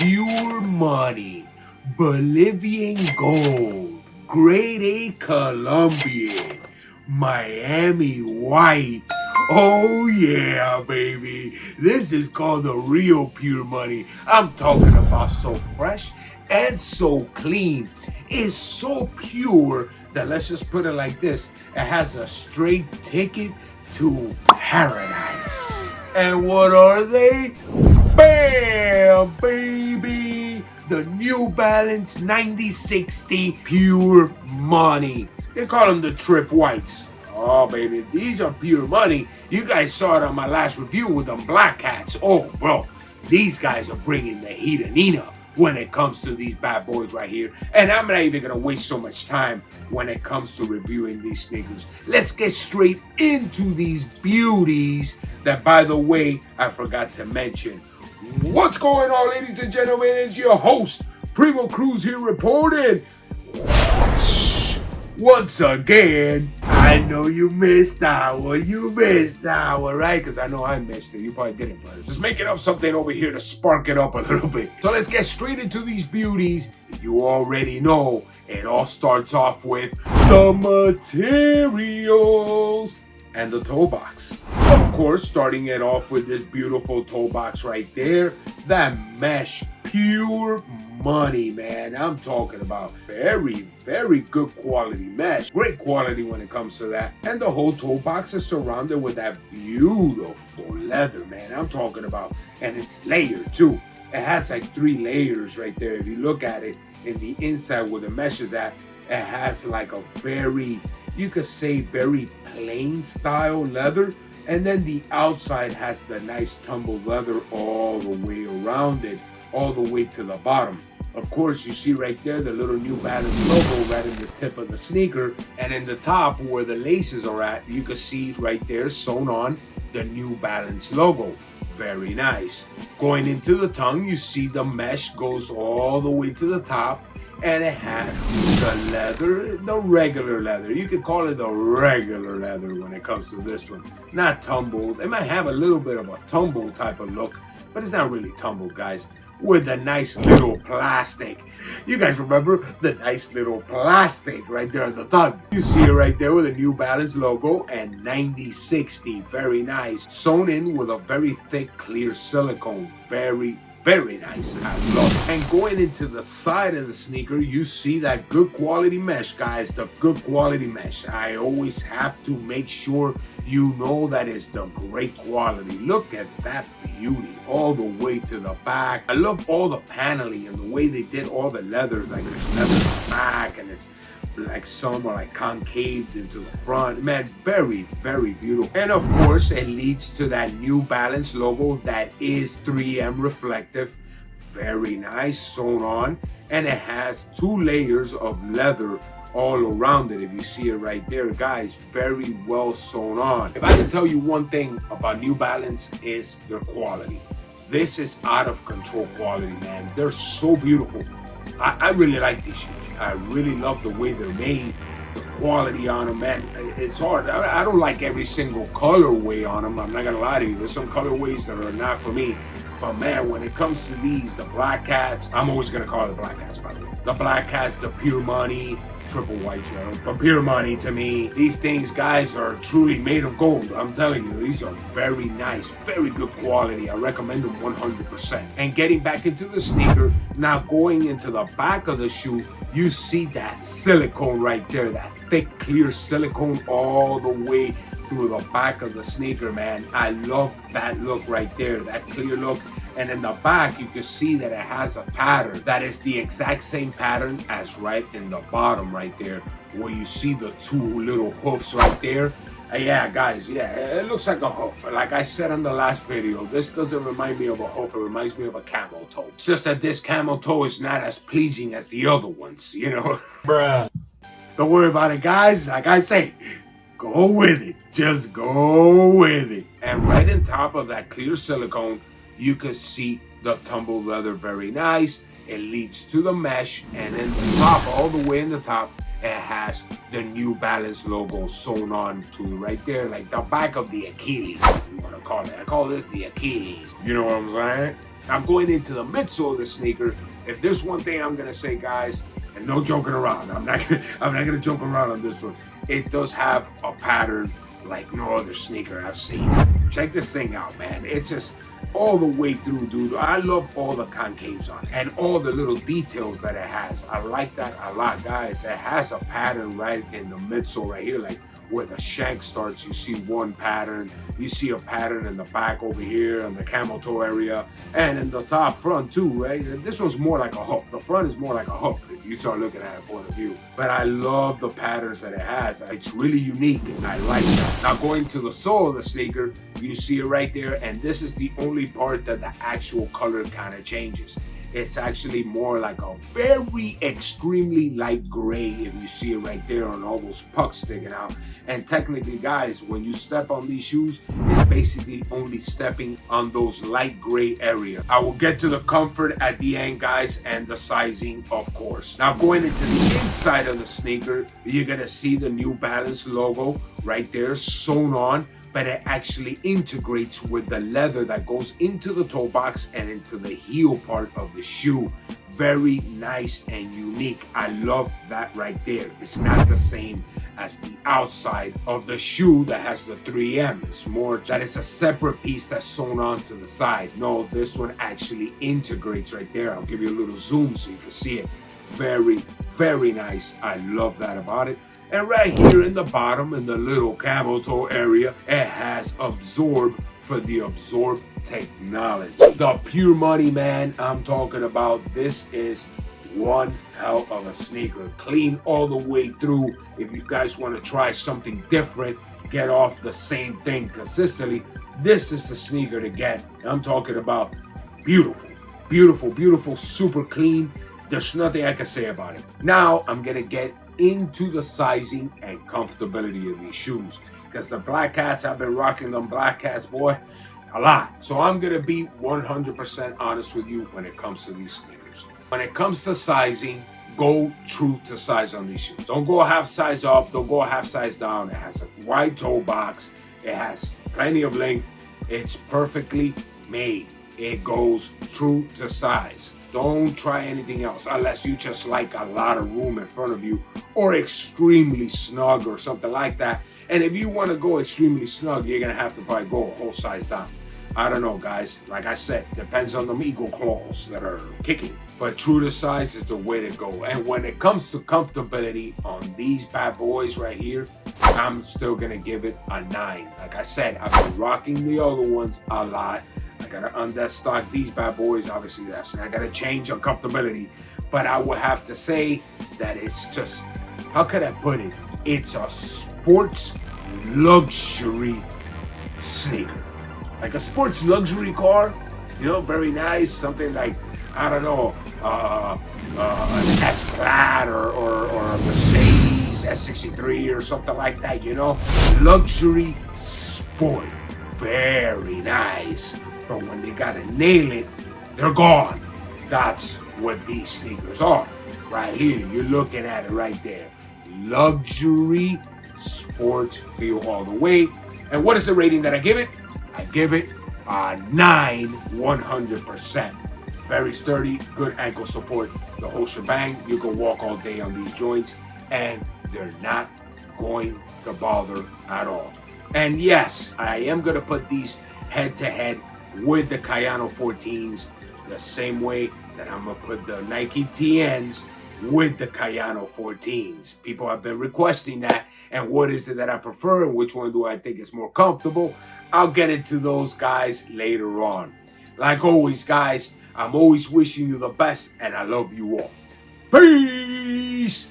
pure money, Bolivian gold, grade A Colombian, Miami white. Oh yeah, baby. This is called the real pure money. I'm talking about so fresh and so clean. It's so pure that, let's just put it like this, it has a straight ticket to paradise. And what are they? Bam, baby! The New Balance 9060 Pure Money. They call them the Trip Whites. Oh, baby, these are pure money. You guys saw it on my last review with them black cats. Oh, bro, these guys are bringing the heat and Nina when it comes to these bad boys right here. And I'm not even gonna waste so much time when it comes to reviewing these sneakers. Let's get straight into these beauties that, by the way, I forgot to mention. What's going on, ladies and gentlemen? It's your host, Primo Cruz here reporting. Once again, I know you missed that one. You missed that one, right? Because I know I missed it. You probably didn't, but just making up something over here to spark it up a little bit. So let's get straight into these beauties. You already know it all starts off with the materials and the toe box. Of course, starting it off with this beautiful toe box right there. That mesh pure money, man. I'm talking about very, very good quality mesh. Great quality when it comes to that. And the whole toe box is surrounded with that beautiful leather, man. I'm talking about, and it's layered too. It has like 3 layers right there. If you look at it in the inside where the mesh is at, it has like a very, you could say very plain style leather. And then the outside has the nice tumbled leather all the way around it, all the way to the bottom. Of course, you see right there the little New Balance logo right in the tip of the sneaker. And in the top where the laces are at, you can see right there sewn on the New Balance logo. Very nice. Going into the tongue, you see the mesh goes all the way to the top. And it has the leather, the regular leather. You could call it the regular leather when it comes to this one. Not tumbled. It might have a little bit of a tumble type of look, but it's not really tumbled, guys. With the nice little plastic. You guys remember the nice little plastic right there at the top? You see it right there with the New Balance logo and 9060. Very nice. Sewn in with a very thick, clear silicone. Very nice. I love it. And going into the side of the sneaker, you see that good quality mesh, guys. The good quality mesh. I always have to make sure you know that it's the great quality. Look at that beauty all the way to the back. I love all the paneling and the way they did all the leathers. Like there's leather in the back and it's like some are like concaved into the front. Man, very, very beautiful. And of course, it leads to that New Balance logo that is 3M reflective. Very nice, sewn on. And it has 2 layers of leather all around it. If you see it right there, guys, very well sewn on. If I can tell you one thing about New Balance, is their quality. This is out of control quality, man. They're so beautiful. I really like these shoes. I really love the way they're made, the quality on them, man. It's hard. I don't like every single colorway on them. I'm not gonna lie to you. There's some colorways that are not for me. But man, when it comes to these, the black cats, I'm always gonna call it the black cats, by the way. The black cats, the pure money, triple whites, but pure money to me. These things, guys, are truly made of gold. I'm telling you, these are very nice, very good quality. I recommend them 100%. And getting back into the sneaker, now going into the back of the shoe, you see that silicone right there, that thick, clear silicone all the way through the back of the sneaker, man. I love that look right there, that clear look. And in the back, you can see that it has a pattern that is the exact same pattern as right in the bottom right there, where you see the 2 little hoofs right there. Yeah, guys, yeah, it looks like a hoof. Like I said in the last video, this doesn't remind me of a hoof, it reminds me of a camel toe. It's just that this camel toe is not as pleasing as the other ones, you know? Bruh. Don't worry about it, guys. Like I say, go with it. Just go with it. And right on top of that clear silicone, you can see the tumbled leather, very nice. It leads to the mesh, and in the top, all the way in the top, it has the New Balance logo sewn on to right there, like the back of the Achilles, if you want to call it. I call this the Achilles. You know what I'm saying? I'm going into the midsole of the sneaker. If there's one thing I'm gonna say, guys, and no joking around, I'm not gonna joke around on this one. It does have a pattern like no other sneaker I've seen. Check this thing out, man. It's just all the way through, dude. I love all the concaves on it and all the little details that it has. I like that a lot, guys. It has a pattern right in the midsole right here, like where the shank starts. You see one pattern. You see a pattern in the back over here on the camel toe area, and in the top front too, right? This one's more like a hook. The front is more like a hook if you start looking at it point of view. But I love the patterns that it has. It's really unique. I like that. Now going to the sole of the sneaker, you see it right there, and this is the only part that the actual color kind of changes. It's actually more like a very extremely light gray, if you see it right there on all those pucks sticking out. And technically, guys, when you step on these shoes, it's basically only stepping on those light gray area. I will get to the comfort at the end, guys, and the sizing, of course. Now going into the inside of the sneaker, you're gonna see the New Balance logo right there sewn on, but it actually integrates with the leather that goes into the toe box and into the heel part of the shoe. Very nice and unique. I love that right there. It's not the same as the outside of the shoe that has the 3M. It's more that it's a separate piece that's sewn onto the side. No, this one actually integrates right there. I'll give you a little zoom so you can see it. Very, very nice. I love that about it. And right here in the bottom, in the little camel toe area, it has Absorb for the Absorb technology. The pure money, man, I'm talking about. This is one hell of a sneaker. Clean all the way through. If you guys want to try something different, get off the same thing consistently, this is the sneaker to get. I'm talking about beautiful, beautiful, beautiful, super clean. There's nothing I can say about it. Now I'm gonna get into the sizing and comfortability of these shoes, because the Black Cats, I've been rocking them Black Cats, boy, a lot. So I'm gonna be 100% honest with you when it comes to these sneakers. When it comes to sizing, go true to size on these shoes. Don't go half size up, don't go half size down. It has a wide toe box, it has plenty of length, it's perfectly made. It goes true to size. Don't try anything else unless you just like a lot of room in front of you or extremely snug or something like that. And if you want to go extremely snug, you're going to have to probably go a whole size down. I don't know, guys. Like I said, depends on the eagle claws that are kicking. But true to size is the way to go. And when it comes to comfortability on these bad boys right here, I'm still going to give it a 9. Like I said, I've been rocking the other ones a lot. I gotta undestock these bad boys. Obviously, that's I gotta change on comfortability. But I would have to say that it's just, how could I put it? It's a sports luxury sneaker. Like a sports luxury car, you know, very nice. Something like, I don't know, an S-Plaid or a Mercedes S63 or something like that, you know? Luxury sport. Very nice. But when they gotta nail it, they're gone. That's what these sneakers are. Right here, you're looking at it right there. Luxury sports feel all the way. And what is the rating that I give it? I give it a 9, 100%. Very sturdy, good ankle support, the whole shebang. You can walk all day on these joints and they're not going to bother at all. And yes, I am going to put these head to head with the Cayano 14s the same way that I'm going to put the Nike TNs with the Cayano 14s. People have been requesting that, and what is it that I prefer and which one do I think is more comfortable? I'll get into those guys later on. Like always, guys, I'm always wishing you the best, and I love you all. Peace!